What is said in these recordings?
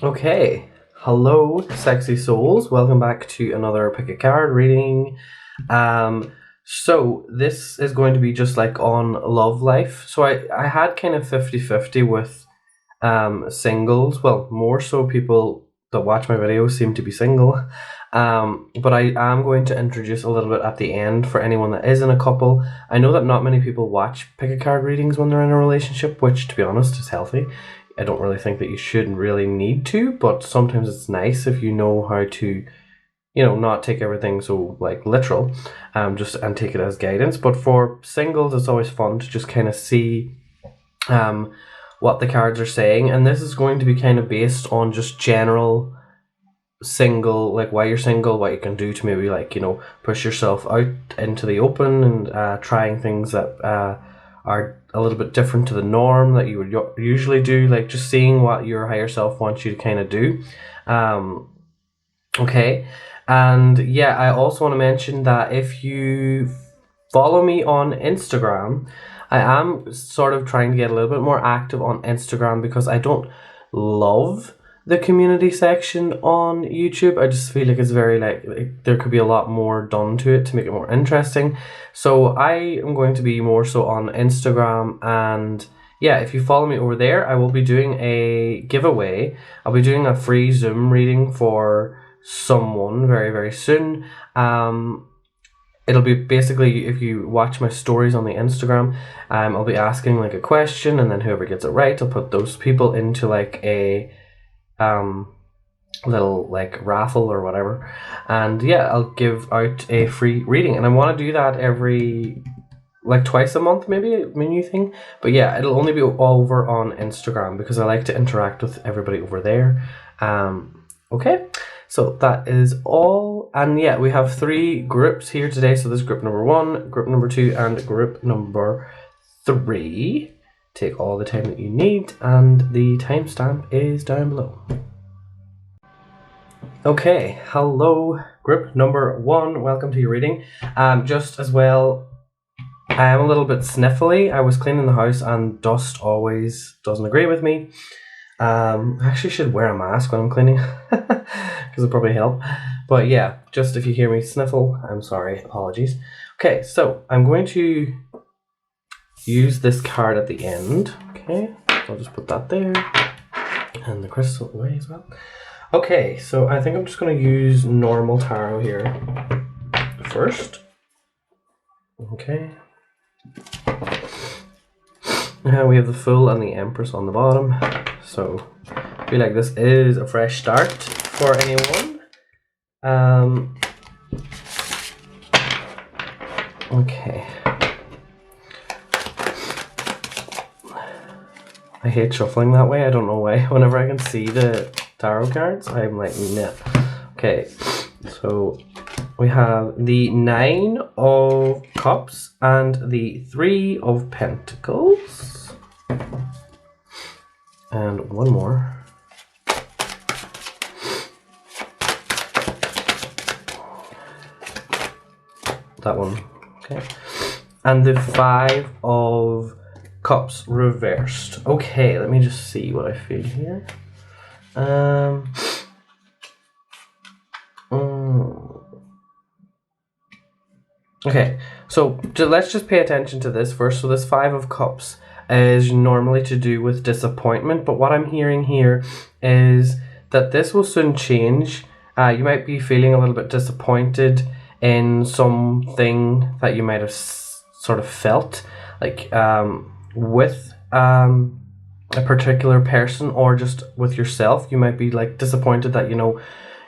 Okay, hello, sexy souls. Welcome back to another pick a card reading. So this is going to be just like on love life. So I had kind of 50-50 with singles. Well, more so people that watch my videos seem to be single. But I am going to introduce a little bit at the end for anyone that is in a couple. I know that not many people watch pick a card readings when they're in a relationship, which to be honest is healthy. I don't really think that you should really need to, but sometimes it's nice if you know how to, not take everything so like literal, just and take it as guidance. But for singles, it's always fun to just kind of see, what the cards are saying, and this is going to be kind of based on just general single, like why you're single, what you can do to maybe push yourself out into the open and trying things that are a little bit different to the norm that you would usually do, like just seeing what your higher self wants you to kind of do. Okay, and yeah, I also want to mention that if you follow me on Instagram, I am sort of trying to get a little bit more active on Instagram because I don't love the community section on YouTube. I just feel like it's very like there could be a lot more done to it to make it more interesting. So I am going to be more so on Instagram, and yeah, if you follow me over there, I will be doing a giveaway. I'll be doing a free Zoom reading for someone very, very soon. It'll be basically, if you watch my stories on the Instagram, I'll be asking like a question, and then whoever gets it right, I'll put those people into like a little like raffle or whatever, and yeah, I'll give out a free reading, and I want to do that every like twice a month, maybe a new thing. But yeah, it'll only be over on Instagram because I like to interact with everybody over there. Okay, so that is all, and yeah, we have 3 groups here today. So there's group number 1, group number 2, and group number 3. Take all the time that you need, and the timestamp is down below. Okay, hello, group number 1. Welcome to your reading. Just as well, I am a little bit sniffly. I was cleaning the house, and dust always doesn't agree with me. I actually should wear a mask when I'm cleaning because it'll probably help. But yeah, just if you hear me sniffle, I'm sorry, apologies. Okay, so I'm going to use this card at the end. Okay, so I'll just put that there, and the crystal away as well. Okay, so I think I'm just going to use normal tarot here first. Okay. Now we have the Fool and the Empress on the bottom. So I feel like this is a fresh start for anyone. Okay. I hate shuffling that way. I don't know why. Whenever I can see the tarot cards, I'm like, nah. Okay, so we have the 9 of Cups and the 3 of Pentacles. And one more. That one. Okay. And the 5 of Cups reversed. Okay, let me just see what I feel here. Okay, so let's just pay attention to this first. So this 5 of Cups is normally to do with disappointment, but what I'm hearing here is that this will soon change. You might be feeling a little bit disappointed in something that you might have sort of felt, like with a particular person, or just with yourself. You might be like disappointed that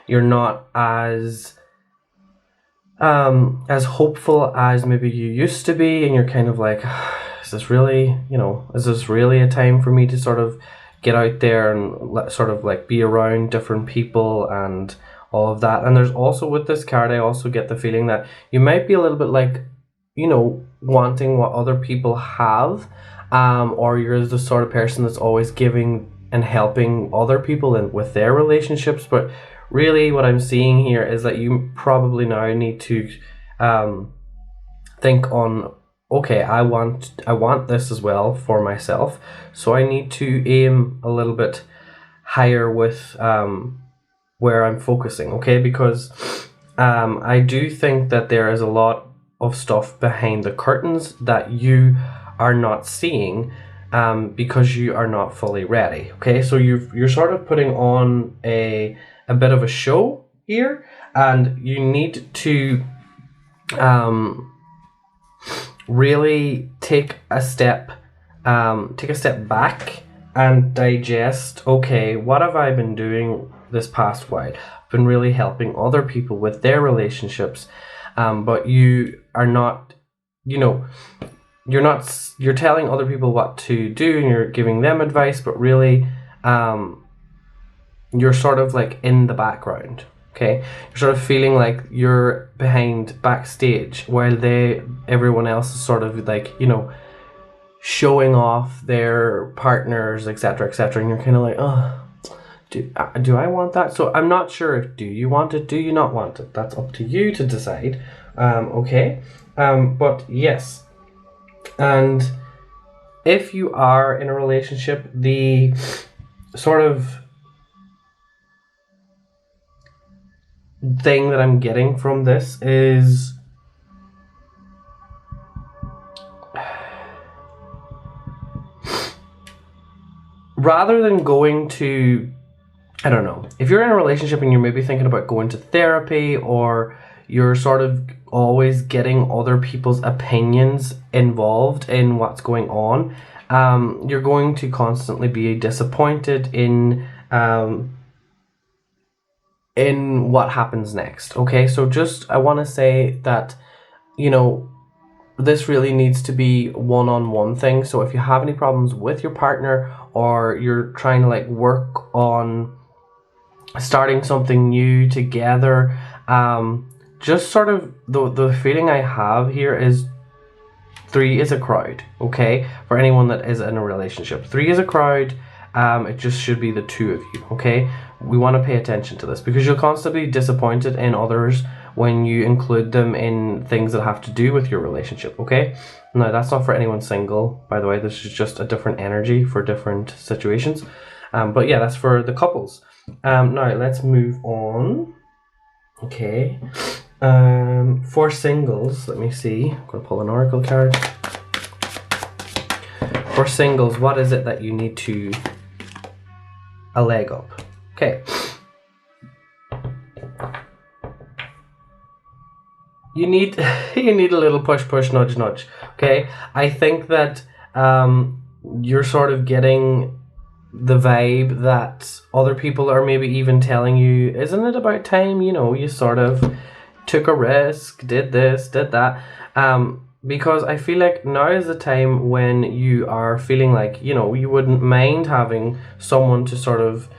you're not as hopeful as maybe you used to be, and you're kind of like, is this really a time for me to sort of get out there and sort of like be around different people and all of that. And there's also, with this card, I also get the feeling that you might be a little bit like, wanting what other people have, or you're the sort of person that's always giving and helping other people with their relationships. But really what I'm seeing here is that you probably now need to think on, okay, I want this as well for myself, so I need to aim a little bit higher with where I'm focusing, okay? Because I do think that there is a lot of stuff behind the curtains that you are not seeing because you are not fully ready, okay? So you're sort of putting on a bit of a show here, and you need to really take a step back and digest, okay, what have I been doing this past while? I've been really helping other people with their relationships, but you are not, you're telling other people what to do and you're giving them advice, but really you're sort of like in the background, okay? You're sort of feeling like you're backstage while everyone else is sort of like, showing off their partners, etc., etc., and you're kind of like, oh, do I want that? So I'm not sure if do you want it, do you not want it? That's up to you to decide, okay? But yes, and if you are in a relationship, the sort of thing that I'm getting from this is rather than going to, I don't know, if you're in a relationship and you're maybe thinking about going to therapy, or you're sort of always getting other people's opinions involved in what's going on, you're going to constantly be disappointed in what happens next, okay? So I want to say that, this really needs to be one-on-one thing. So if you have any problems with your partner, or you're trying to like work on starting something new together, just sort of the feeling I have here is 3 is a crowd, okay? For anyone that is in a relationship, 3 is a crowd. It just should be the 2 of you, okay? We want to pay attention to this because you'll constantly be disappointed in others when you include them in things that have to do with your relationship, okay? Now, that's not for anyone single, by the way. This is just a different energy for different situations. But yeah, that's for the couples. Now, let's move on. Okay. For singles, let me see. I'm going to pull an oracle card. For singles, what is it that you need to a leg up? Okay. You need a little push, nudge, okay? I think that you're sort of getting the vibe that other people are maybe even telling you, isn't it about time, you sort of took a risk, did this, did that. Because I feel like now is the time when you are feeling like, you wouldn't mind having someone to sort of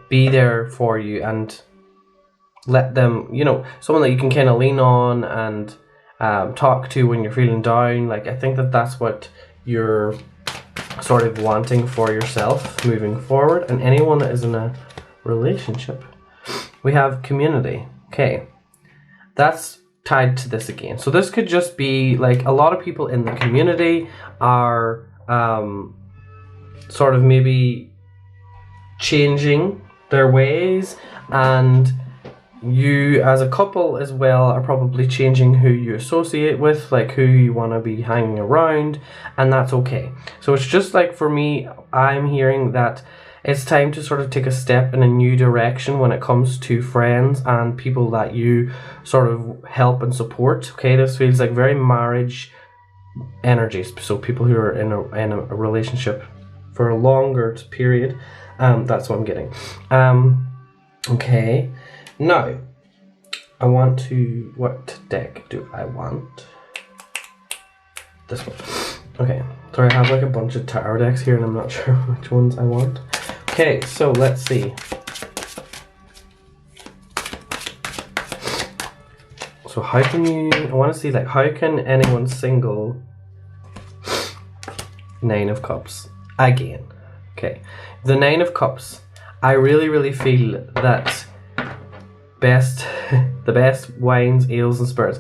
be there for you and let them, someone that you can kind of lean on and talk to when you're feeling down. Like, I think that that's what you're sort of wanting for yourself moving forward. And anyone that is in a relationship, we have community. Okay, that's tied to this again. So this could just be like a lot of people in the community are sort of maybe changing their ways, and you as a couple as well are probably changing who you associate with, like who you want to be hanging around, and that's okay. So it's just like, for me, I'm hearing that it's time to sort of take a step in a new direction when it comes to friends and people that you sort of help and support. Okay, this feels like very marriage energies. So people who are in a relationship for a longer period, that's what I'm getting. Okay. Now, I want to... What deck do I want? This one. Okay. Sorry, I have like a bunch of tarot decks here and I'm not sure which ones I want. Okay, so let's see. So how can you... I want to see, like, how can anyone single... 9 of Cups. Again. Okay. The 9 of Cups. I really feel that... the best wines, ales and spirits.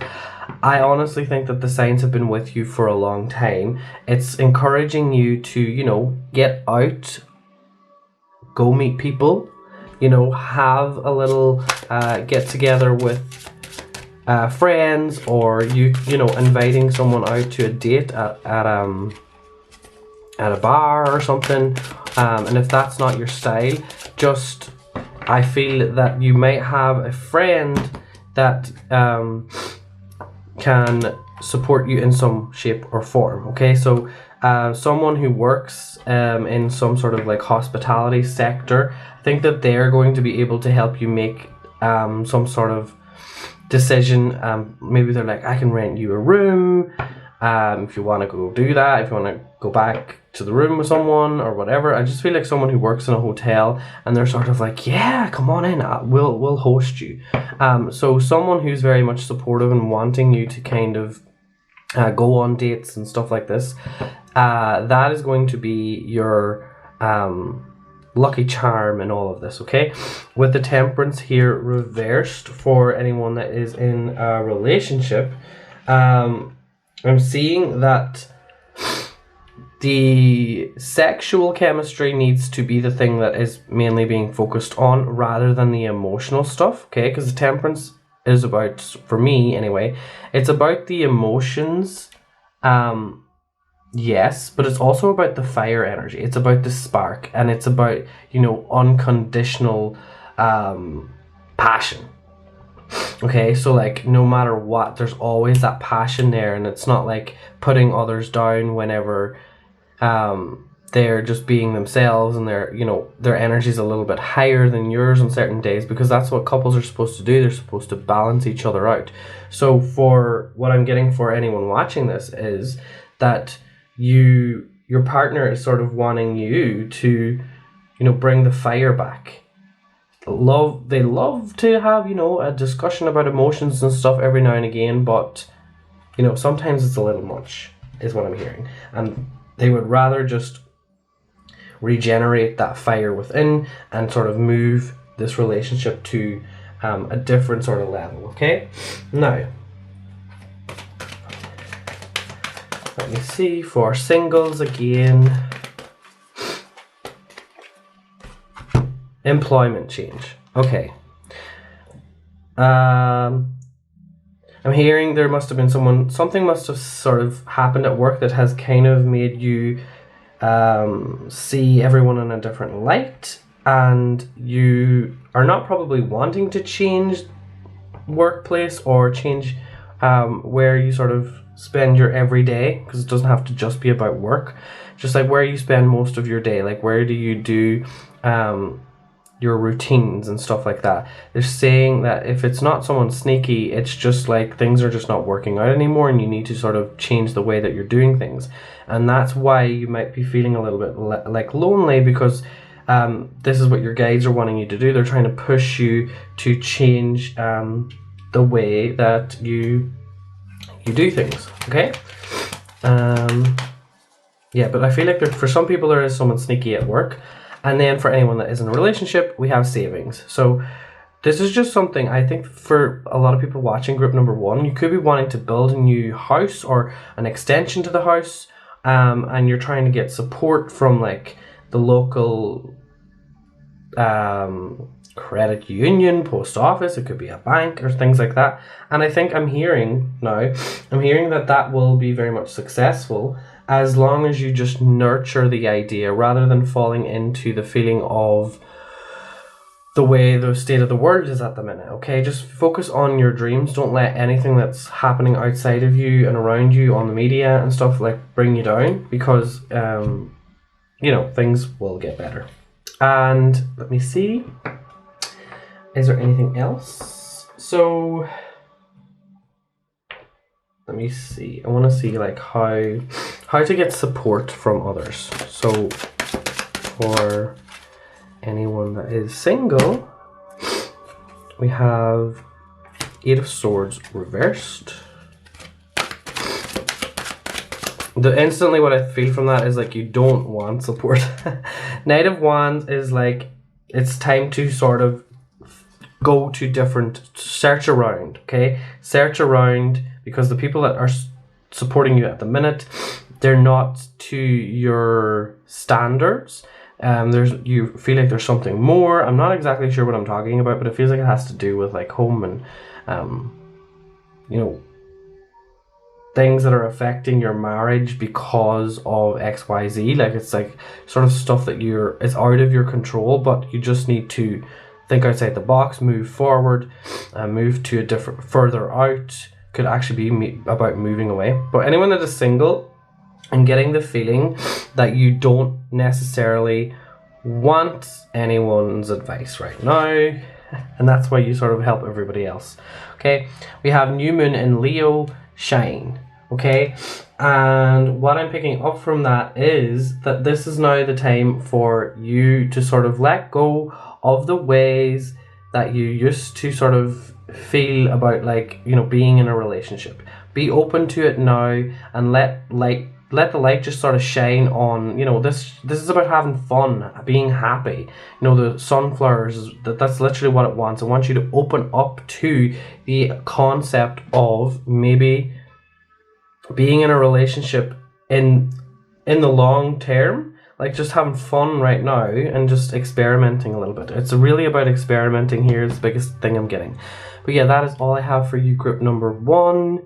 I honestly think that the signs have been with you for a long time. It's encouraging you to, get out go meet people, you know, have a little get together with friends, or you know, inviting someone out to a date at a bar or something. And if that's not your style, just, I feel that you might have a friend that can support you in some shape or form. Okay, so someone who works in some sort of like hospitality sector, I think that they're going to be able to help you make some sort of decision. Maybe they're like, I can rent you a room if you want to go do that, if you want to go back to the room with someone or whatever. I just feel like someone who works in a hotel, and they're sort of like, yeah, come on in, we'll host you. So someone who's very much supportive and wanting you to kind of go on dates and stuff like this, that is going to be your lucky charm in all of this. Okay, with the Temperance here reversed for anyone that is in a relationship, I'm seeing that the sexual chemistry needs to be the thing that is mainly being focused on, rather than the emotional stuff. Okay, because the Temperance is about, for me anyway, it's about the emotions, yes, but it's also about the fire energy. It's about the spark, and it's about, you know, unconditional passion. Okay, so like no matter what, there's always that passion there, and it's not like putting others down whenever they're just being themselves, and their, you know, their energy is a little bit higher than yours on certain days, because that's what couples are supposed to do. They're supposed to balance each other out. So for what I'm getting for anyone watching this is that your partner is sort of wanting you to, you know, bring the fire back. They love to have, you know, a discussion about emotions and stuff every now and again, but, you know, sometimes it's a little much, is what I'm hearing. And they would rather just regenerate that fire within and sort of move this relationship to a different sort of level. Okay, now let me see for singles again. Employment change. Okay. I'm hearing there must have been something must have sort of happened at work that has kind of made you see everyone in a different light, and you are not probably wanting to change workplace or change where you sort of spend your everyday, because it doesn't have to just be about work. Just like where you spend most of your day, like where do you do your routines and stuff like that. They're saying that if it's not someone sneaky, it's just like things are just not working out anymore, and you need to sort of change the way that you're doing things. And that's why you might be feeling a little bit like lonely, because this is what your guides are wanting you to do. They're trying to push you to change the way that you do things. Okay. Yeah, but I feel like for some people there is someone sneaky at work. And then for anyone that is in a relationship, we have savings. So this is just something I think for a lot of people watching group number 1, you could be wanting to build a new house or an extension to the house, and you're trying to get support from like the local credit union, post office, it could be a bank or things like that. And I think I'm hearing that will be very much successful, as long as you just nurture the idea rather than falling into the feeling of the way the state of the world is at the minute. Okay, just focus on your dreams. Don't let anything that's happening outside of you and around you on the media and stuff like bring you down, because you know, things will get better. And let me see, is there anything else? So let me see. I want to see like how to get support from others. So for anyone that is single, we have 8 of Swords reversed. Instantly what I feel from that is like you don't want support. Knight of Wands is like it's time to sort of go to different, search around. Okay, search around, because the people that are supporting you at the minute, they're not to your standards. you feel like there's something more. I'm not exactly sure what I'm talking about, but it feels like it has to do with like home and you know, things that are affecting your marriage because of XYZ. Like it's like sort of stuff that it's out of your control, but you just need to think outside the box, move forward, move to a different, further out. Could actually be about moving away. But anyone that is single and getting the feeling that you don't necessarily want anyone's advice right now, and that's why you sort of help everybody else. Okay, we have new moon in Leo, shine. Okay, and what I'm picking up from that is that this is now the time for you to sort of let go of the ways that you used to sort of feel about, like, you know, being in a relationship. Be open to it now and let the light just sort of shine on, you know, this is about having fun, being happy. You know, the sunflowers, that's literally what it wants. It wants you to open up to the concept of maybe being in a relationship in the long term, like just having fun right now and just experimenting a little bit. It's really about experimenting here. It's the biggest thing I'm getting. But yeah, that is all I have for you, group number 1.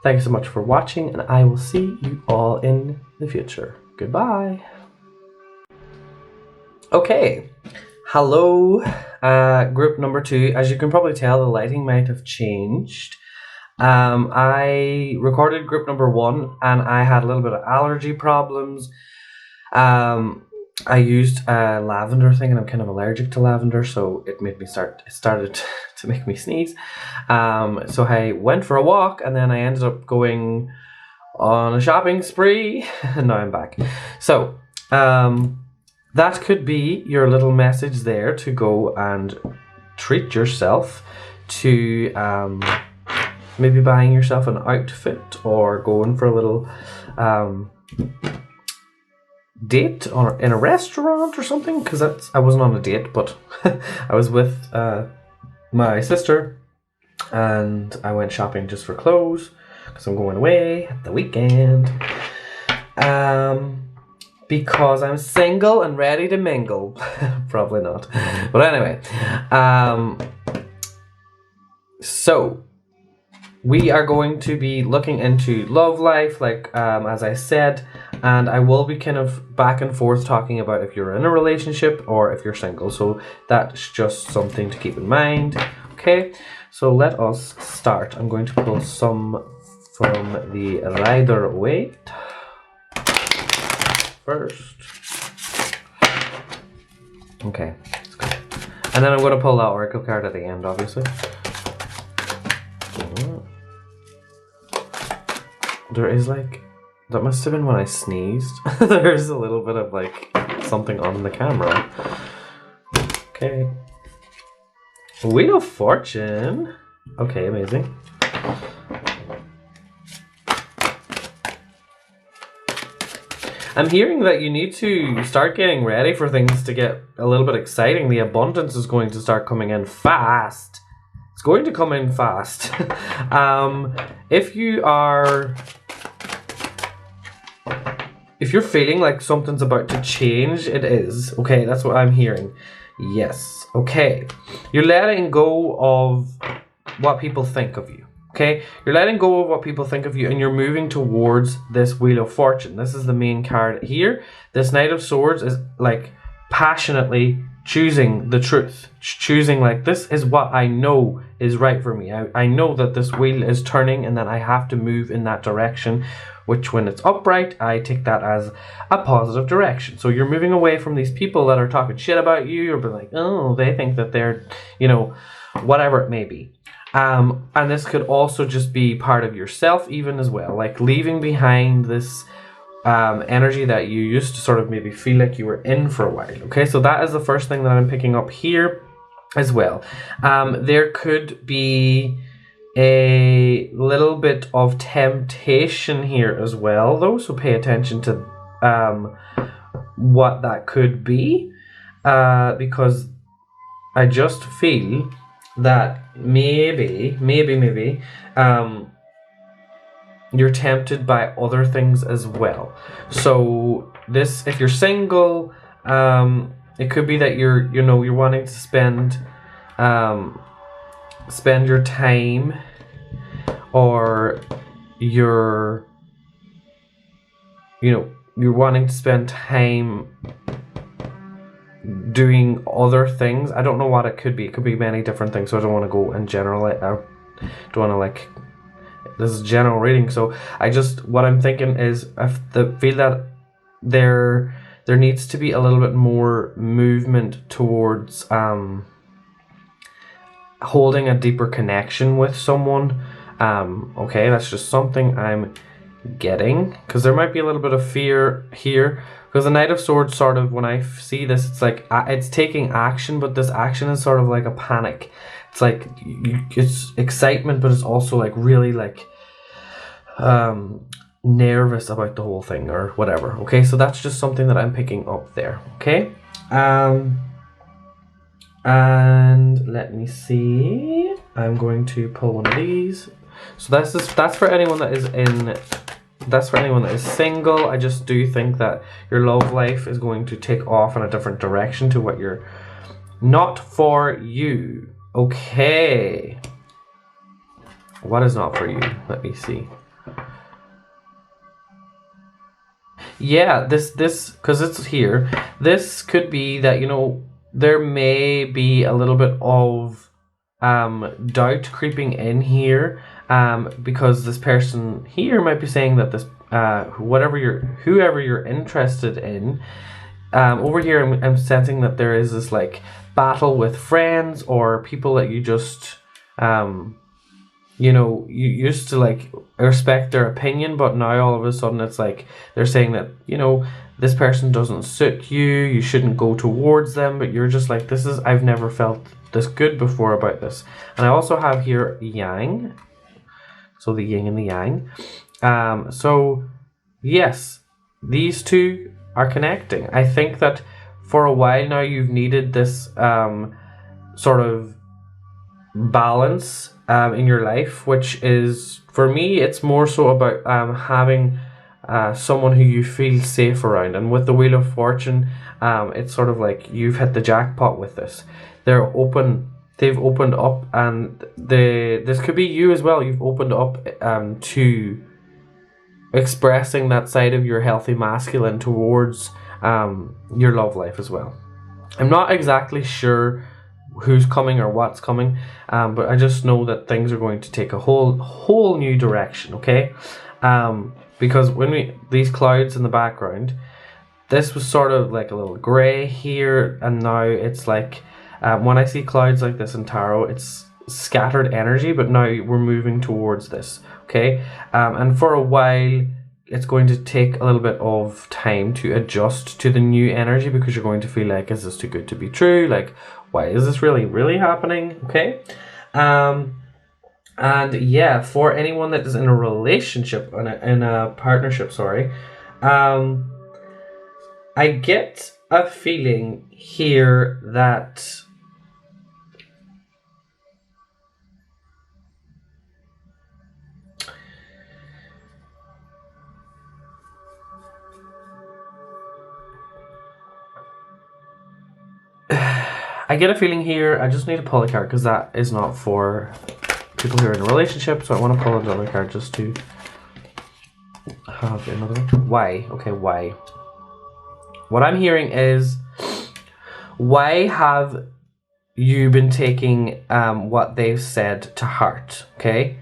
Thank you so much for watching, and I will see you all in the future. Goodbye. Okay, hello, group number 2. As you can probably tell, the lighting might have changed. I recorded group number 1, and I had a little bit of allergy problems. I used a lavender thing, and I'm kind of allergic to lavender, so it started to make me sneeze. So I went for a walk, and then I ended up going on a shopping spree, and now I'm back. So that could be your little message there to go and treat yourself to maybe buying yourself an outfit or going for a little date in a restaurant or something, because I wasn't on a date, but I was with my sister, and I went shopping just for clothes because I'm going away at the weekend, because I'm single and ready to mingle. Probably not, but anyway, so we are going to be looking into love life, like as I said, and I will be kind of back and forth talking about if you're in a relationship or if you're single. So that's just something to keep in mind. Okay, so let us start. I'm going to pull some from the Rider-Waite first. Okay, and then I'm going to pull that Oracle card at the end, obviously. There is like, that must have been when I sneezed. There's a little bit of like something on the camera. Okay. Wheel of Fortune. Okay, amazing. I'm hearing that you need to start getting ready for things to get a little bit exciting. The abundance is going to start coming in fast. It's going to come in fast. If you're feeling like something's about to change, it is. Okay, that's what I'm hearing. Yes. Okay. You're letting go of what people think of you. Okay? You're letting go of what people think of you, and you're moving towards this Wheel of Fortune. This is the main card here. This Knight of Swords is like passionately choosing the truth. Choosing like, this is what I know is right for me. I know that this wheel is turning and that I have to move in that direction, which when it's upright, I take that as a positive direction. So you're moving away from these people that are talking shit about you, or be like, oh, they think that they're, you know, whatever it may be. And this could also just be part of yourself even as well, like leaving behind this energy that you used to sort of maybe feel like you were in for a while. Okay, so that is the first thing that I'm picking up here as well. There could be a little bit of temptation here as well, though, so pay attention to what that could be, because I just feel that maybe you're tempted by other things as well. So this, if you're single It could be that you're wanting to spend your time, or you're wanting to spend time doing other things. I don't know what it could be. It could be many different things, so I don't want to go in general. I don't want to this is general reading. So what I'm thinking is, I feel that there needs to be a little bit more movement towards holding a deeper connection with someone. Okay, that's just something I'm getting, because there might be a little bit of fear here, because the Knight of Swords, sort of, when I see this, it's like it's taking action, but this action is sort of like a panic. It's like it's excitement, but it's also like really like nervous about the whole thing or whatever. Okay, so that's just something that I'm picking up there. Okay, and let me see. I'm going to pull one of these. So that's for anyone that is in. That's for anyone that is single. I just do think that your love life is going to take off in a different direction to what you're. Not for you. Okay. What is not for you? Let me see. Yeah, this because it's here. This could be that, there may be a little bit of doubt creeping in here, because this person here might be saying that this whoever you're interested in, over here I'm sensing that there is this like battle with friends or people that you just you used to like respect their opinion, but now all of a sudden it's like they're saying that this person doesn't suit you, you shouldn't go towards them, but you're just like, I've never felt this good before about this. And I also have here yang, so the yin and the yang. So yes, these two are connecting. I think that for a while now you've needed this sort of balance in your life, which is, for me, it's more so about having someone who you feel safe around. And with the Wheel of Fortune, it's sort of like you've hit the jackpot with this. They've opened up, and this could be you as well. You've opened up to expressing that side of your healthy masculine towards your love life as well. I'm not exactly sure who's coming or what's coming, but I just know that things are going to take a whole new direction. Okay, because when these clouds in the background, this was sort of like a little gray here, and now it's like when I see clouds like this in tarot, it's scattered energy, but now we're moving towards this. Okay, and for a while it's going to take a little bit of time to adjust to the new energy, because you're going to feel like, is this too good to be true? Like, why is this really happening? Okay, and yeah, for anyone that is in a relationship, in a partnership, sorry, I get a feeling here that I get a feeling here. I just need to pull a card, because that is not for people who are in a relationship. So I want to pull another card just to have another one. Why? Okay, why? What I'm hearing is, why have you been taking what they've said to heart? Okay,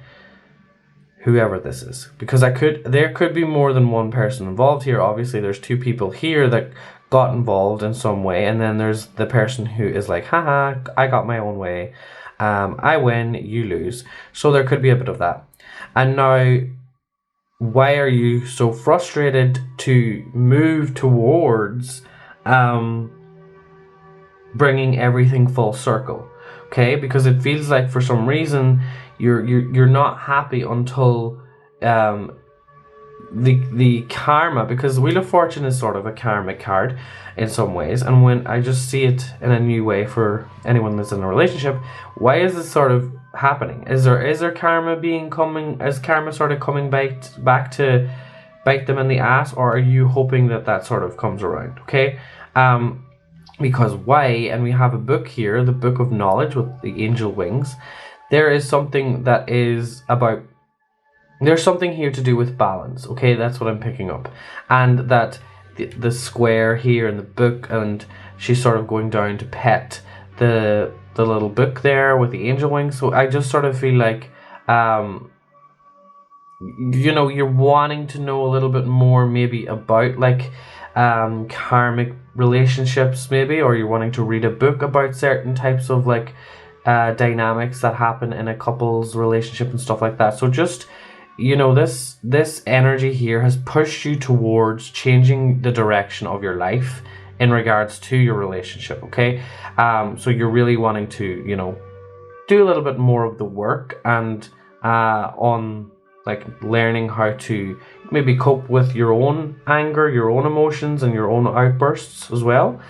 whoever this is, because there could be more than one person involved here. Obviously, there's two people here that got involved in some way, and then there's the person who is like, haha, I got my own way, I win, you lose. So there could be a bit of that. And now, why are you so frustrated to move towards bringing everything full circle? Okay, because it feels like for some reason you're not happy until the karma, because the Wheel of Fortune is sort of a karmic card in some ways, and when I just see it in a new way for anyone that's in a relationship, why is this sort of happening? Is there karma is karma sort of coming back to bite them in the ass, or are you hoping that sort of comes around? Okay, Because why? And we have a book here, the Book of Knowledge with the angel wings. There is something that is about, there's something here to do with balance, okay? That's what I'm picking up. And that the square here in the book, and she's sort of going down to pet the little book there with the angel wings. So I just sort of feel like, you know, you're wanting to know a little bit more maybe about like karmic relationships maybe, or you're wanting to read a book about certain types of like dynamics that happen in a couple's relationship and stuff like that. So just, you know, this energy here has pushed you towards changing the direction of your life in regards to your relationship, okay? So you're really wanting to, you know, do a little bit more of the work and on like learning how to maybe cope with your own anger, your own emotions, and your own outbursts as well,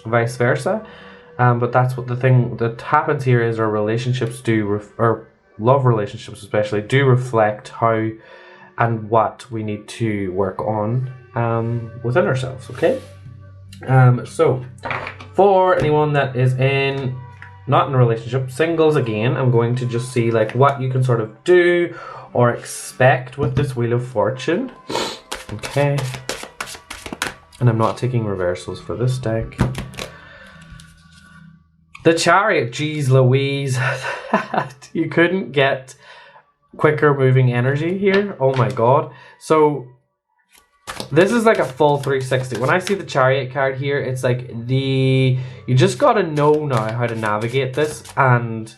vice versa. But that's what the thing that happens here is our relationships do, or love relationships especially, do reflect how and what we need to work on within ourselves, okay? So for anyone that is not in a relationship, singles again, I'm going to just see like what you can sort of do or expect with this Wheel of Fortune. Okay. And I'm not taking reversals for this deck. The Chariot, geez Louise. You couldn't get quicker moving energy here. Oh my god. So this is like a full 360. When I see the Chariot card here, it's like you just gotta know now how to navigate this, and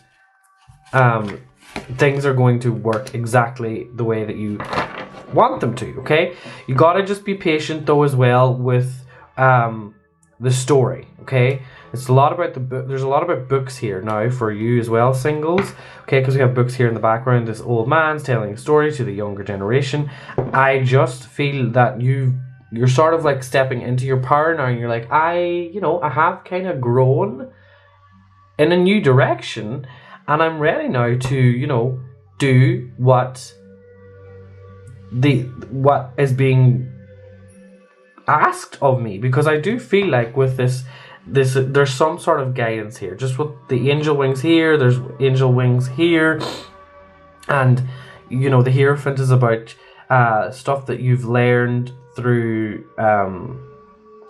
things are going to work exactly the way that you want them to, okay? You gotta just be patient though as well with the story, okay? It's a lot about the book. There's a lot about books here now for you as well, singles, okay? Because we have books here in the background. This old man's telling a story to the younger generation. I just feel that you're sort of like stepping into your power now, and you're like, I have kind of grown in a new direction, and I'm ready now to, you know, do what is being asked of me, because I do feel like with this there's some sort of guidance here, just with the angel wings here. There's angel wings here, and you know, the Hierophant is about stuff that you've learned through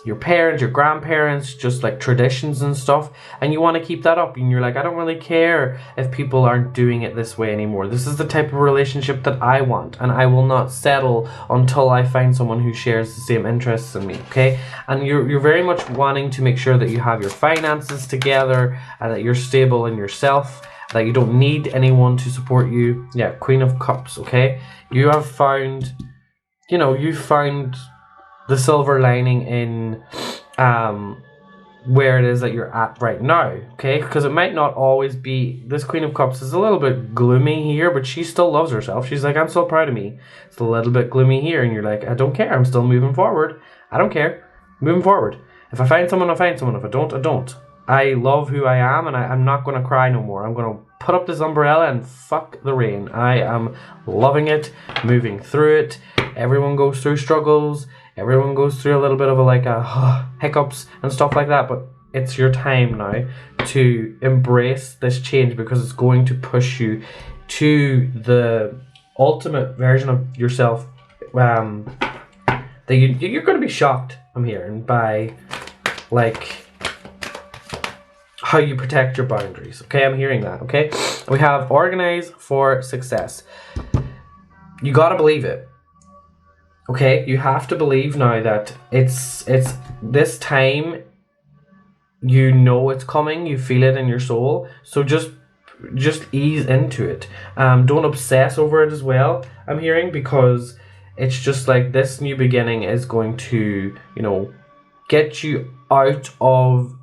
your parents, your grandparents, just like traditions and stuff, and you want to keep that up, and you're like, I don't really care if people aren't doing it this way anymore. This is the type of relationship that I want, and I will not settle until I find someone who shares the same interests in me, okay? And you're very much wanting to make sure that you have your finances together, and that you're stable in yourself, that you don't need anyone to support you. Yeah, Queen of Cups, okay? You have found, you know, the silver lining in where it is that you're at right now, okay? Because it might not always be, this Queen of Cups is a little bit gloomy here, but she still loves herself. She's like, I'm still proud of me. It's a little bit gloomy here, and you're like, I don't care, I'm still moving forward. I don't care, moving forward. If I find someone, I find someone. If I don't, I don't. I love who I am, and I'm not going to cry no more. I'm going to put up this umbrella and fuck the rain. I am loving it, moving through it. Everyone goes through struggles. Everyone goes through a little bit of hiccups and stuff like that, but it's your time now to embrace this change, because it's going to push you to the ultimate version of yourself that you're going to be shocked, I'm hearing, by like how you protect your boundaries, okay? I'm hearing that, okay? We have organize for success. You got to believe it. Okay, you have to believe now that it's this time. You know it's coming. You feel it in your soul. So just ease into it. Don't obsess over it as well, I'm hearing, because it's just like this new beginning is going to, you know, get you out of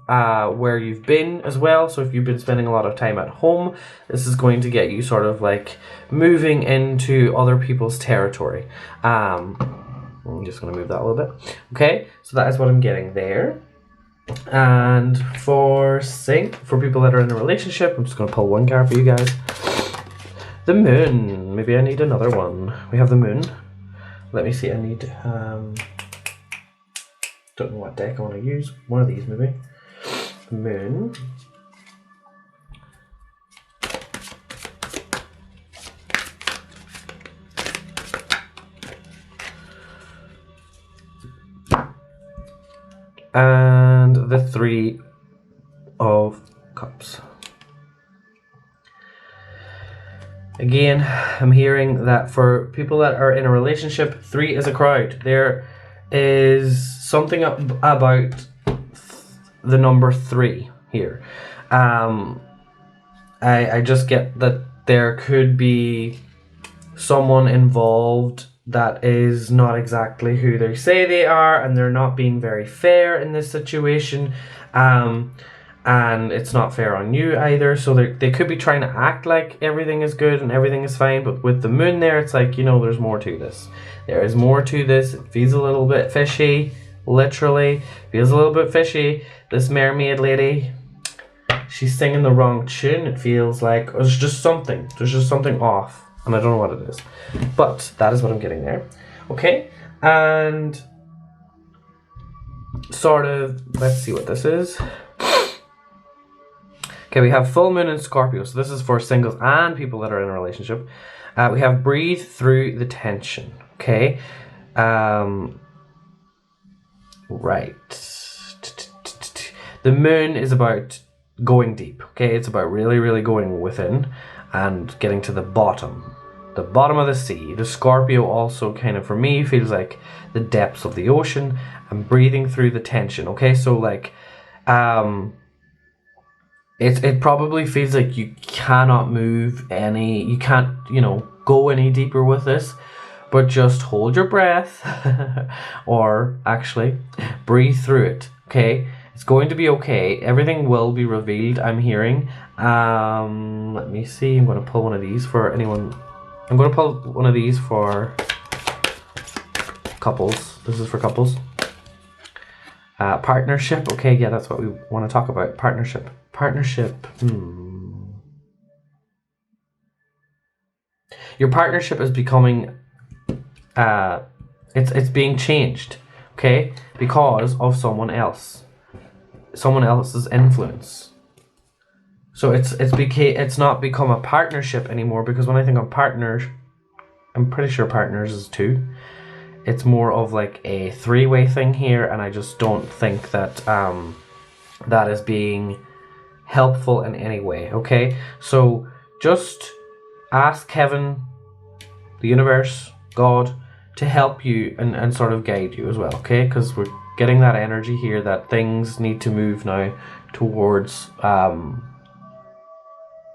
where you've been as well. So if you've been spending a lot of time at home, this is going to get you sort of like moving into other people's territory. I'm just going to move that a little bit. Okay, so that is what I'm getting there. And for people that are in a relationship, I'm just going to pull one card for you guys. The Moon. Maybe I need another one. We have the Moon. Let me see. I need Don't know what deck I want to use. One of these maybe. Moon. And the Three of Cups. Again, I'm hearing that for people that are in a relationship, 3 is a crowd. There is something about the number 3 here. I just get that there could be someone involved that is not exactly who they say they are, and they're not being very fair in this situation. And it's not fair on you either, so they could be trying to act like everything is good and everything is fine, but with the moon there, it's like, you know, there's more to this. There is more to this. It feels a little bit fishy, literally. Feels a little bit fishy. This mermaid lady, she's singing the wrong tune. It feels like there's just something off, and I don't know what it is. But that is what I'm getting there. Okay, and sort of, let's see what this is. Okay, we have full moon in Scorpio, so this is for singles and people that are in a relationship. We have breathe through the tension. Okay, right. The moon is about going deep. Okay, it's about really, really going within and getting to the bottom of the sea. The Scorpio also kind of, for me, feels like the depths of the ocean and breathing through the tension. Okay, so like, it probably feels like you cannot move any, you can't, you know, go any deeper with this, but just hold your breath or actually breathe through it. Okay, it's going to be okay. Everything will be revealed, I'm hearing. Let me see. I'm going to pull one of these for anyone. I'm going to pull one of these for couples. This is for couples. Partnership. Okay, yeah, that's what we want to talk about. Partnership. Your partnership is becoming, it's being changed, okay, because of someone else's influence. So it's not become a partnership anymore, because when I think of partners, I'm pretty sure partners is 2. It's more of like a 3-way thing here, and I just don't think that that is being helpful in any way. Okay, so just ask Kevin, the universe, God, to help you and sort of guide you as well. Okay, because we're getting that energy here that things need to move now towards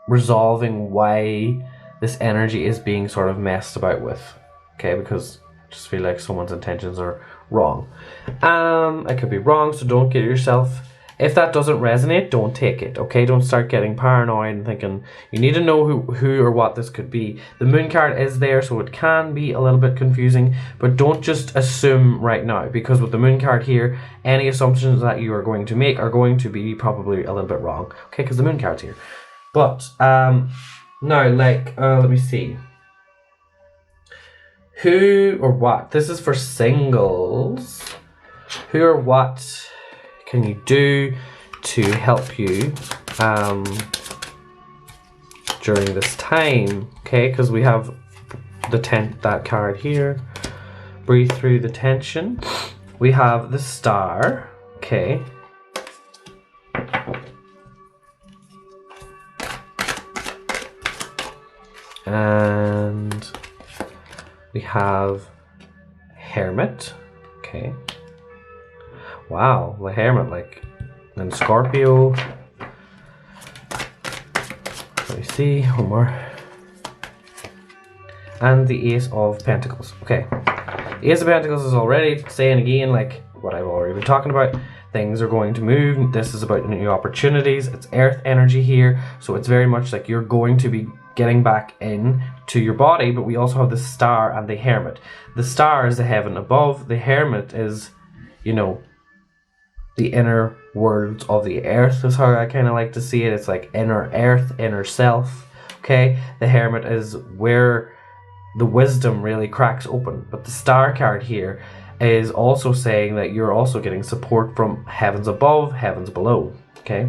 resolving why this energy is being sort of messed about with. Okay, because I just feel like someone's intentions are wrong. I could be wrong, so don't get yourself, if that doesn't resonate, don't take it. Okay, don't start getting paranoid and thinking you need to know who or what this could be. The moon card is there, so it can be a little bit confusing, but don't just assume right now, because with the moon card here, any assumptions that you are going to make are going to be probably a little bit wrong. Okay, because the moon card's here. But now, like, let me see. Who or what? This is for singles. Who or what can you do to help you during this time? Okay, because we have that card here. Breathe through the tension. We have the Star. Okay. And we have Hermit. Okay. Wow, the Hermit, like, and Scorpio. Let me see, one more. And the Ace of Pentacles. Okay. The Ace of Pentacles is already saying again, like what I've already been talking about. Things are going to move. This is about new opportunities. It's earth energy here. So it's very much like you're going to be getting back in to your body, but we also have the Star and the Hermit. The Star is the heaven above. The Hermit is, you know, the inner worlds of the earth is how I kind of like to see it. It's like inner earth, inner self. Okay, the Hermit is where the wisdom really cracks open. But the Star card here, is also saying that you're also getting support from heavens above, heavens below. Okay.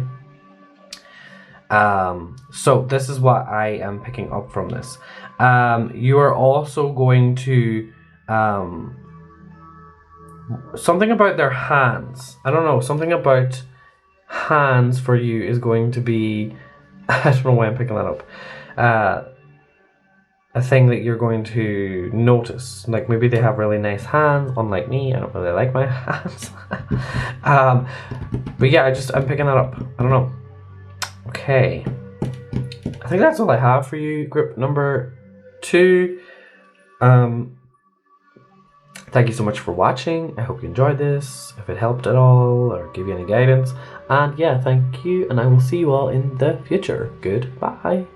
So this is what I am picking up from this. You are also going to something about their hands. I don't know, something about hands for you is going to be I don't know why I'm picking that up. A thing that you're going to notice. Like maybe they have really nice hands, unlike me. I don't really like my hands. But yeah, I'm picking that up. I don't know. Okay. I think that's all I have for you, group number 2. Thank you so much for watching. I hope you enjoyed this, if it helped at all or gave you any guidance. And yeah, thank you, and I will see you all in the future. Goodbye.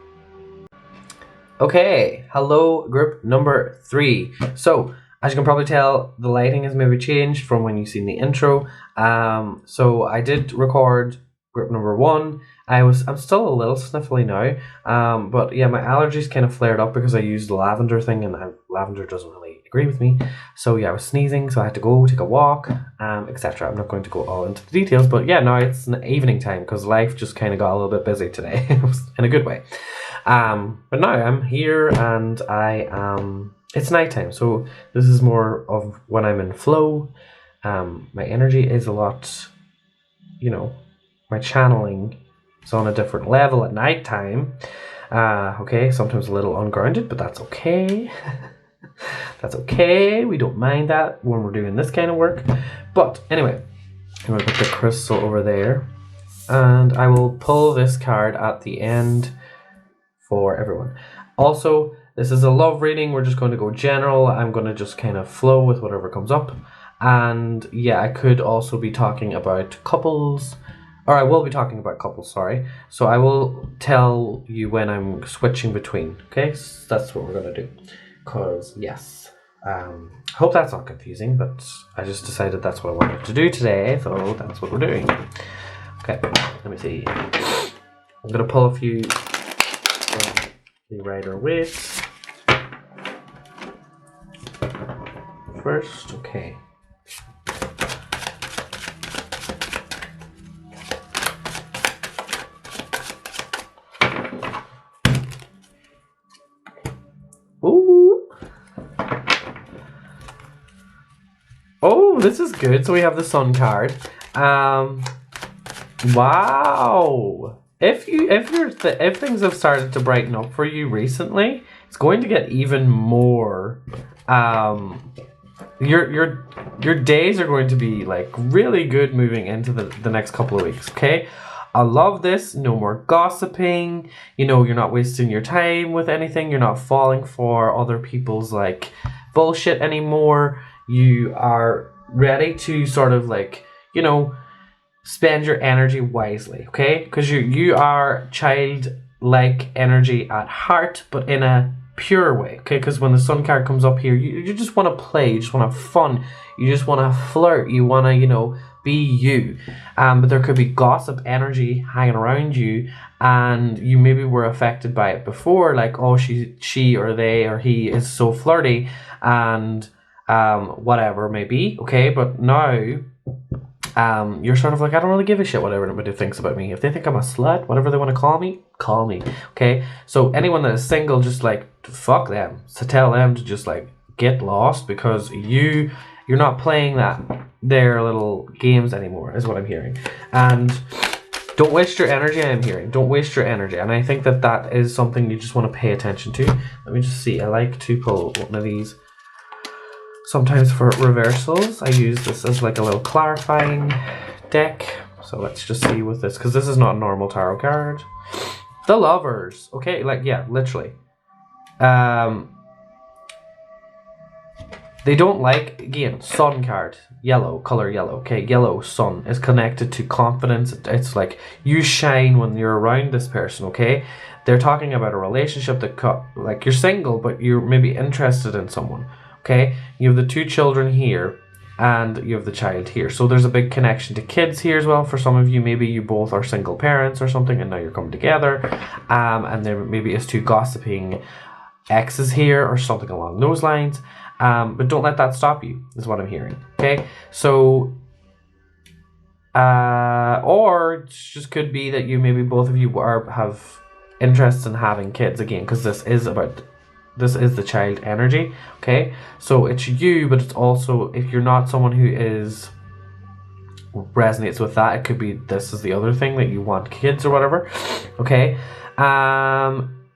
Okay, hello group number 3. So, as you can probably tell, the lighting has maybe changed from when you've seen the intro. So I did record group number 1. I'm still a little sniffly now, but yeah, my allergies kind of flared up because I used the lavender thing, and lavender doesn't really agree with me. So yeah, I was sneezing, so I had to go take a walk, etc. I'm not going to go all into the details, but yeah, now it's an evening time because life just kind of got a little bit busy today, in a good way. But now I'm here, and it's nighttime, so this is more of when I'm in flow. My energy is a lot, my channeling is on a different level at nighttime. Okay, sometimes a little ungrounded, but that's okay. That's okay. We don't mind that when we're doing this kind of work. But anyway, I'm going to put the crystal over there, and I will pull this card at the end for everyone. Also, this is a love reading. We're just going to go general. I'm going to just kind of flow with whatever comes up. And yeah, I could also be talking about couples, or I will be talking about couples, sorry. So I will tell you when I'm switching between, okay? So that's what we're going to do. Because, yes, hope that's not confusing, but I just decided that's what I wanted to do today, so that's what we're doing. Okay, let me see. I'm going to pull a few from the Rider-Waite first. Okay. Ooh. Oh, this is good. So we have the Sun card. Wow. If things have started to brighten up for you recently, it's going to get even more. Your days are going to be like really good moving into the next couple of weeks. Okay. I love this. No more gossiping. You're not wasting your time with anything. You're not falling for other people's like bullshit anymore. You are ready to sort of like, spend your energy wisely, okay? Because you are childlike energy at heart, but in a pure way, okay? Because when the Sun card comes up here, you just want to play. You just want to have fun. You just want to flirt. You want to, be you. But there could be gossip energy hanging around you, and you maybe were affected by it before, like, oh, she or they or he is so flirty, and whatever may be, okay? But now you're sort of like, I don't really give a shit what everybody thinks about me. If they think I'm a slut, whatever they want to call me, okay? So anyone that is single, just like, fuck them. So tell them to just like get lost, because you're not playing their little games anymore, is what I'm hearing. And don't waste your energy, I'm hearing. Don't waste your energy. And I think that is something you just want to pay attention to. Let me just see. I like to pull one of these sometimes for reversals. I use this as like a little clarifying deck. So let's just see with this, because this is not a normal tarot card. The Lovers. Okay, like, yeah, literally. They don't like, again, Sun card, yellow, color yellow, okay, yellow, Sun, is connected to confidence. It's like, you shine when you're around this person, okay? They're talking about a relationship that, like, you're single, but you're maybe interested in someone, okay? You have the 2 children here, and you have the child here. So there's a big connection to kids here as well. For some of you, maybe you both are single parents or something, and now you're coming together, and there maybe is 2 gossiping exes here or something along those lines. But don't let that stop you, is what I'm hearing. Okay, so or it just could be that you maybe both of you have interest in having kids again, because this is the child energy. Okay, so it's you, but it's also, if you're not someone who resonates with that, it could be this is the other thing, that you want kids or whatever. Okay,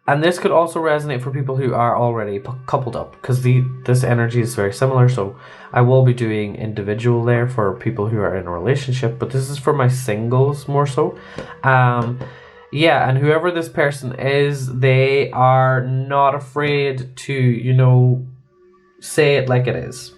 and this could also resonate for people who are already coupled up, because this energy is very similar. So I will be doing individual there for people who are in a relationship, but this is for my singles more so. Yeah, and whoever this person is, they are not afraid to, say it like it is.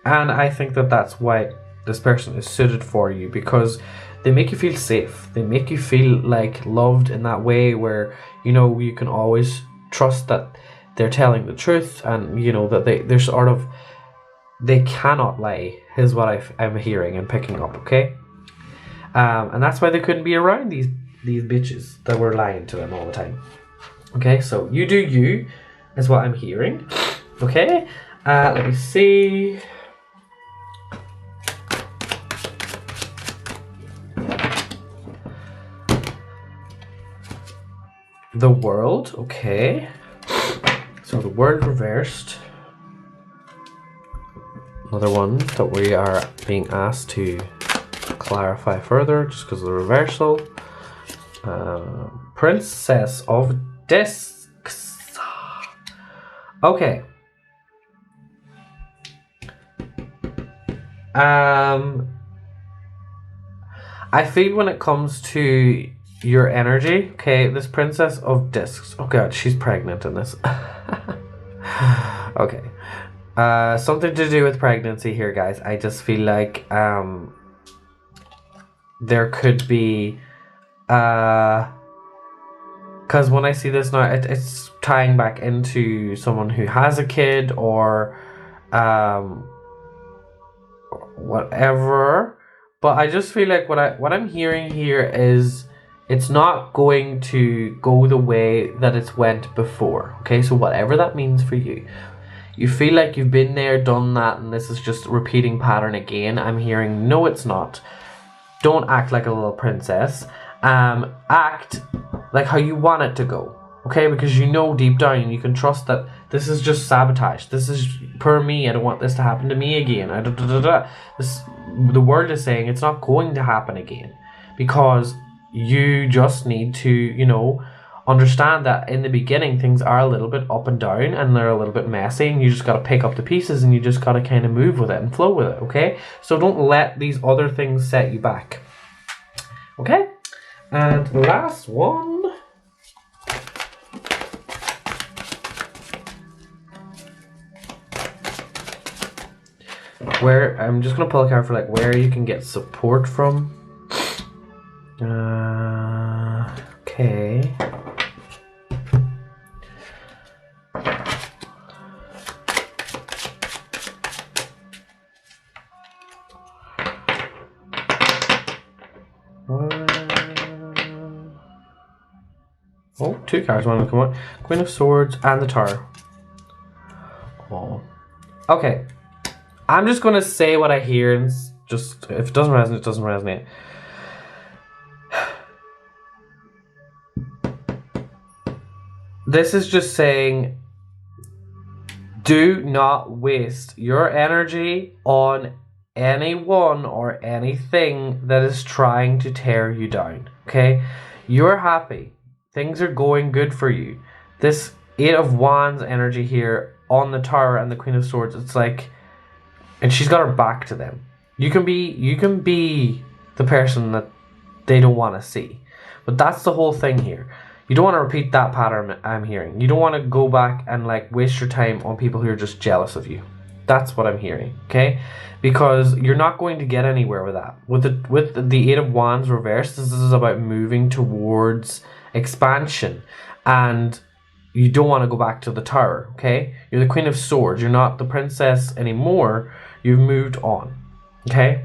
And I think that that's why this person is suited for you, because they make you feel safe. They make you feel like loved in that way where, you can always trust that they're telling the truth, and, that they cannot lie, is what I'm hearing and picking up, okay? And that's why they couldn't be around these bitches that were lying to them all the time. Okay, so you do you, is what I'm hearing. Okay, let me see. The World, okay. So the World reversed. Another one that we are being asked to clarify further just because of the reversal. Princess of Discs. Okay. I feel when it comes to your energy, okay, this Princess of Discs. Oh god, she's pregnant in this. Okay. Something to do with pregnancy here, guys. I just feel like there could be because when I see this now, it's tying back into someone who has a kid or whatever. But I just feel like what I'm hearing here is it's not going to go the way that it's went before. Okay, so whatever that means for you. You feel like you've been there, done that, and this is just a repeating pattern again. I'm hearing, no, it's not. Don't act like a little princess. Act like how you want it to go. Okay, because deep down, you can trust that this is just sabotage. This is per me. I don't want this to happen to me again. The world is saying it's not going to happen again, because you just need to, understand that in the beginning things are a little bit up and down and they're a little bit messy, and you just got to pick up the pieces and you just got to kind of move with it and flow with it, okay? So don't let these other things set you back. Okay? And last one. Where I'm just going to pull a card for where you can get support from. Okay. Oh, two cards want to come out. Queen of Swords and the Tower. Oh. Okay. I'm just going to say what I hear, and just if it doesn't resonate, it doesn't resonate. This is just saying, do not waste your energy on anyone or anything that is trying to tear you down, okay? You're happy. Things are going good for you. This Eight of Wands energy here on the Tower and the Queen of Swords, it's like, and she's got her back to them. You can be the person that they don't want to see. But that's the whole thing here. You don't want to repeat that pattern I'm hearing. You don't want to go back and waste your time on people who are just jealous of you. That's what I'm hearing, okay? Because you're not going to get anywhere with that. With the Eight of Wands reversed, this is about moving towards expansion, and you don't want to go back to the Tower, okay? You're the Queen of Swords. You're not the princess anymore. You've moved on, okay?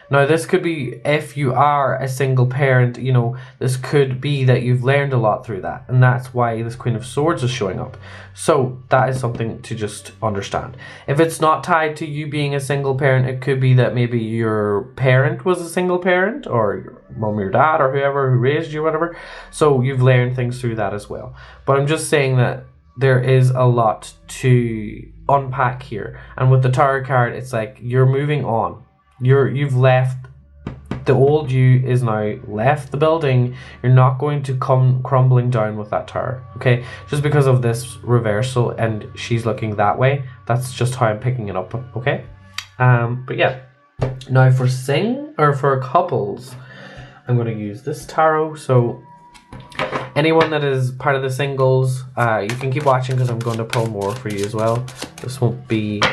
Now, this could be if you are a single parent, you know, this could be that you've learned a lot through that, and that's why this Queen of Swords is showing up. So that is something to just understand. If it's not tied to you being a single parent, it could be that maybe your parent was a single parent, or your mom or your dad or whoever who raised you, whatever. So you've learned things through that as well. But I'm just saying that there is a lot to unpack here. And with the Tower card, it's like you're moving on. You've left, the old you is now left the building. You're not going to come crumbling down with that tower, okay? Just because of this reversal and she's looking that way, that's just how I'm picking it up, okay? But yeah, now for for couples, I'm going to use this tarot. So anyone that is part of the singles, you can keep watching because I'm going to pull more for you as well. This won't be,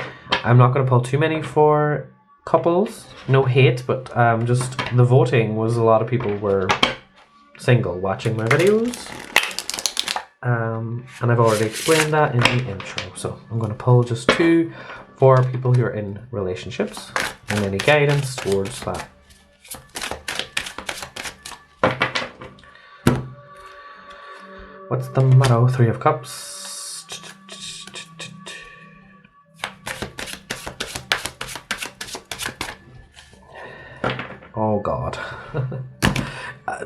I'm not going to pull too many for couples, no hate, but just the voting was a lot of people were single watching my videos, and I've already explained that in the intro. So I'm going to pull just 2 for people who are in relationships and any guidance towards that. What's the motto? 3 of Cups. Oh God.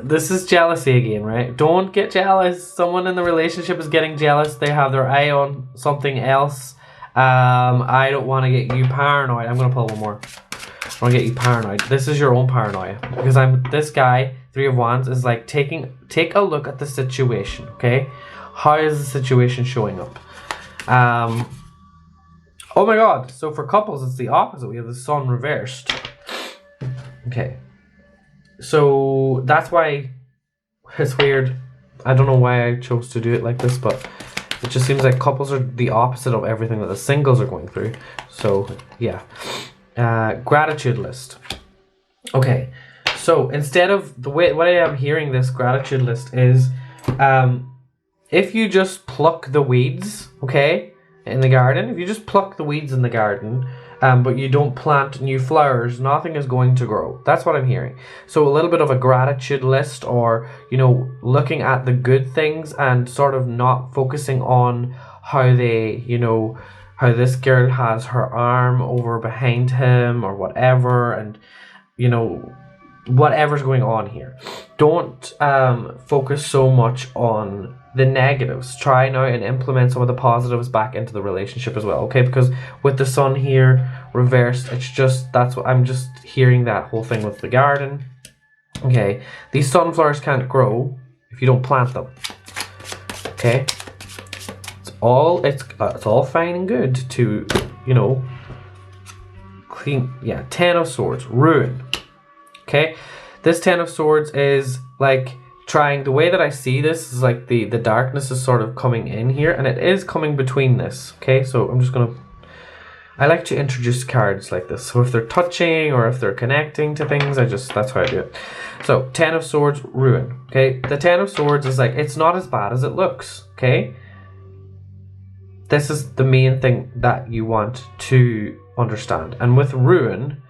This is jealousy again, right? Don't get jealous. Someone in the relationship is getting jealous. They have their eye on something else. I don't want to get you paranoid. I'm going to pull one more. I want to get you paranoid. This is your own paranoia. Because this guy, 3 of Wands, is like take a look at the situation, okay? How is the situation showing up? Oh my God. So for couples, it's the opposite. We have the Sun reversed. Okay, so that's why it's weird. I don't know why I chose to do it like this, but it just seems like couples are the opposite of everything that the singles are going through. So yeah, gratitude list. Okay, so instead of the way what I am hearing this gratitude list is, if you just pluck the weeds, okay, in the garden, if you just pluck the weeds in the garden, but you don't plant new flowers, nothing is going to grow. That's what I'm hearing. So a little bit of a gratitude list, or, you know, looking at the good things and sort of not focusing on how they, you know, how this girl has her arm over behind him or whatever, and, you know, whatever's going on here. Don't focus so much on the negatives. Try now and implement some of the positives back into the relationship as well, okay? Because with the Sun here reversed, it's just, that's what I'm just hearing, that whole thing with the garden. Okay, these sunflowers can't grow if you don't plant them, okay? It's all fine and good to, you know, clean. Yeah, 10 of Swords, ruin. Okay, this 10 of Swords is like trying, the way that I see this is like the darkness is sort of coming in here, and it is coming between this, okay? So I'm just gonna, I like to introduce cards like this, so if they're touching or if they're connecting to things, that's how I do it. So 10 of Swords, ruin, okay? The 10 of Swords is like, it's not as bad as it looks, okay? This is the main thing that you want to understand. And with ruin,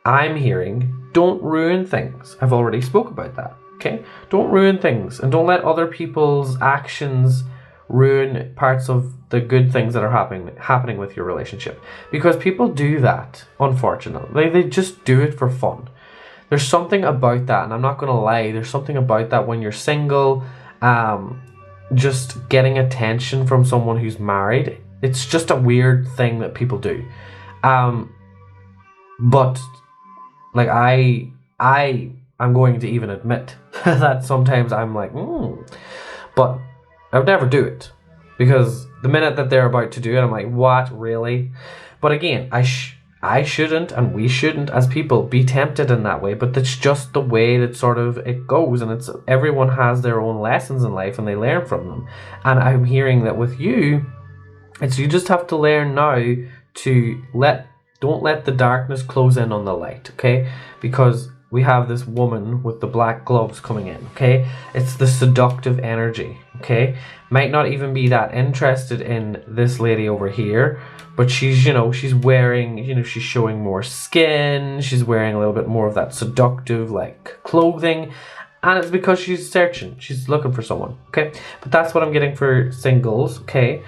I'm hearing, don't ruin things. I've already spoke about that. Okay, don't ruin things, and don't let other people's actions ruin parts of the good things that are happening with your relationship, because people do that, unfortunately. They just do it for fun. There's something about that, and I'm not gonna lie, there's something about that when you're single, just getting attention from someone who's married. It's just a weird thing that people do. But like I'm going to even admit that sometimes I'm like, but I would never do it, because the minute that they're about to do it, I'm like, what, really? But again, I shouldn't, and we shouldn't as people be tempted in that way, but that's just the way that sort of it goes, and it's, everyone has their own lessons in life and they learn from them. And I'm hearing that with you, it's, you just have to learn now to don't let the darkness close in on the light, okay? Because we have this woman with the black gloves coming in, okay? It's the seductive energy, okay? Might not even be that interested in this lady over here, but she's, you know, she's wearing, you know, she's showing more skin, she's wearing a little bit more of that seductive, like, clothing, and it's because she's searching, she's looking for someone, okay? But that's what I'm getting for singles, okay?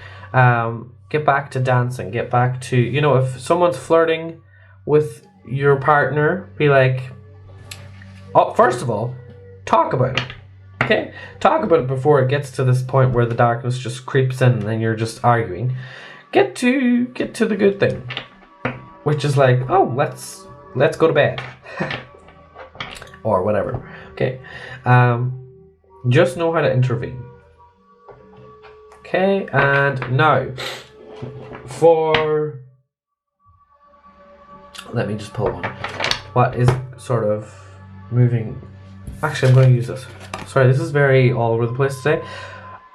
Get back to dancing, get back to, you know, if someone's flirting with your partner, be like, oh, first of all, talk about it, okay? Talk about it before it gets to this point where the darkness just creeps in and then you're just arguing. Get to the good thing, which is like, oh, let's go to bed, or whatever, okay? Just know how to intervene, okay? And now, let me just pull one. What is sort of moving? Actually, I'm going to use this. Sorry, this is very all over the place today.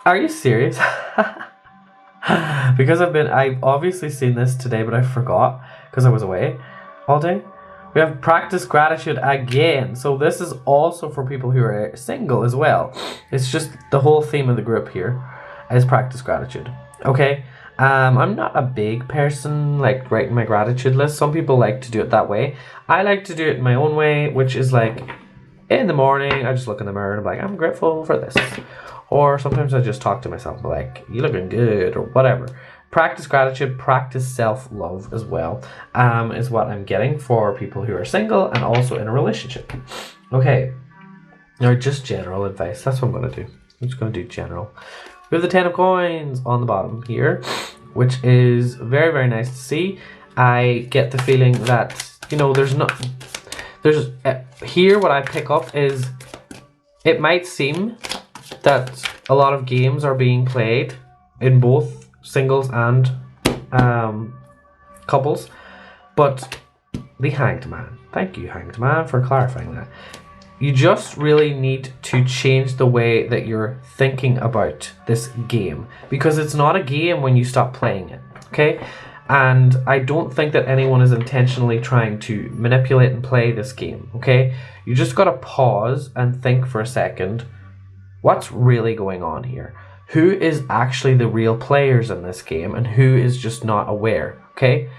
Are you serious? Because I've obviously seen this today, but I forgot because I was away all day. We have practice gratitude again. So this is also for people who are single as well. It's just the whole theme of the group here is practice gratitude. Okay. I'm not a big person like writing my gratitude list. Some people like to do it that way. I like to do it in my own way, which is like in the morning, I just look in the mirror and I'm like, I'm grateful for this. Or sometimes I just talk to myself like, you looking good or whatever. Practice gratitude, practice self-love as well, is what I'm getting for people who are single and also in a relationship. Okay, now just general advice. That's what I'm going to do. I'm just going to do general. We have the 10 of coins on the bottom here, which is very, very nice to see. I get the feeling that, you know, here what I pick up is it might seem that a lot of games are being played in both singles and couples, but the Hanged Man. Thank you, Hanged Man, for clarifying that. You just really need to change the way that you're thinking about this game, because it's not a game when you stop playing it, okay? And I don't think that anyone is intentionally trying to manipulate and play this game, okay? You just gotta pause and think for a second, what's really going on here? Who is actually the real players in this game and who is just not aware, okay?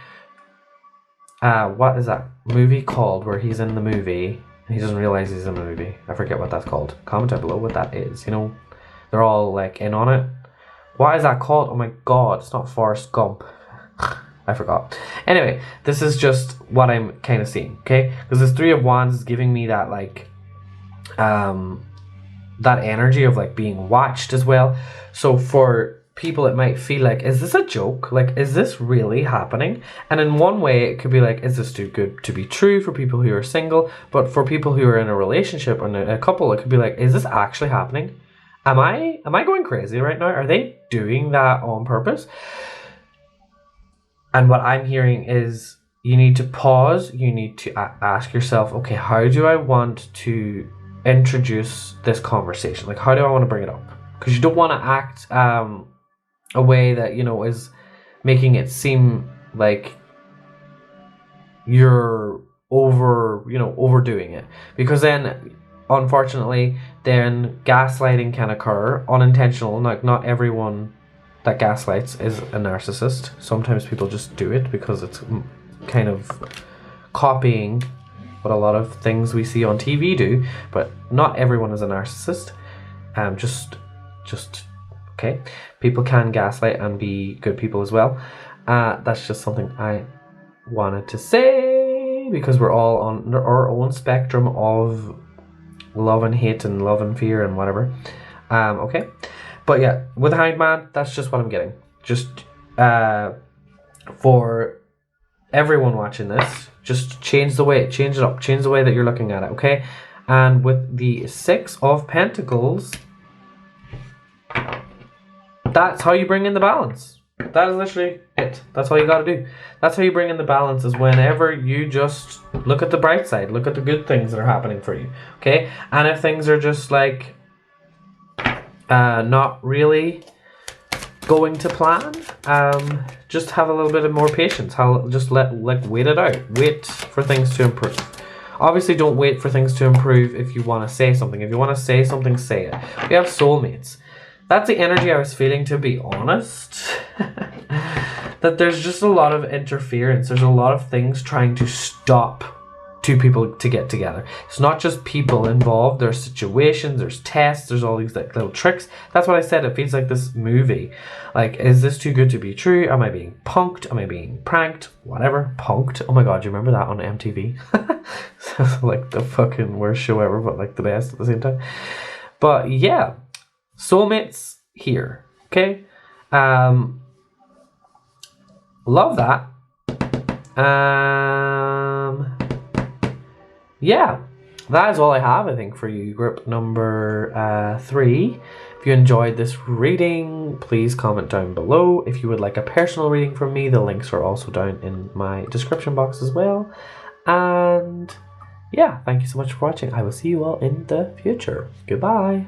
What is that movie called where he's in the movie and he doesn't realize he's in the movie? I forget what that's called. Comment down below what that is. You know, they're all like in on it. What is that called? Oh my god, it's not Forrest Gump. I forgot. Anyway, this is just what I'm kind of seeing, okay? Because this Three of Wands is giving me that like, that energy of like being watched as well. So for people it might feel like, is this a joke? Like, is this really happening? And in one way it could be like, is this too good to be true for people who are single? But for people who are in a relationship or in a couple, it could be like, is this actually happening? Am I going crazy right now? Are they doing that on purpose? And what I'm hearing is you need to pause. You need to ask yourself, okay, how do I want to introduce this conversation? Like, how do I want to bring it up? Because you don't want to act a way that, you know, is making it seem like you're overdoing it. Because then, unfortunately, then gaslighting can occur, unintentional. Like, not everyone that gaslights is a narcissist. Sometimes people just do it because it's kind of copying what a lot of things we see on TV do, but not everyone is a narcissist. Just okay. People can gaslight and be good people as well. That's just something I wanted to say, because we're all on our own spectrum of love and hate and love and fear and whatever. Okay. But yeah, with the Hanged Man, that's just what I'm getting. Just for everyone watching this, just change it up, change the way that you're looking at it, okay? And with the Six of Pentacles, that's how you bring in the balance. That is literally it. That's all you gotta do. That's how you bring in the balance, is whenever you just look at the bright side, look at the good things that are happening for you, okay? And if things are just like not really going to plan, just have a little bit of more patience. Just wait it out. Wait for things to improve. Obviously, don't wait for things to improve if you want to say something. If you want to say something, say it. We have soulmates. That's the energy I was feeling, to be honest. That there's just a lot of interference. There's a lot of things trying to stop two people to get together. It's not just people involved. There's situations, there's tests, there's all these like little tricks. That's what I said. It feels like this movie. Like, is this too good to be true? Am I being punked? Am I being pranked? Whatever. Punked. Oh my god, you remember that on MTV? Like the fucking worst show ever, but like the best at the same time. But yeah, soulmates here. Okay. Love that. Yeah, that is all I have, I think, for you, group number 3. If you enjoyed this reading, please comment down below. If you would like a personal reading from me, the links are also down in my description box as well. And yeah, thank you so much for watching. I will see you all in the future. Goodbye.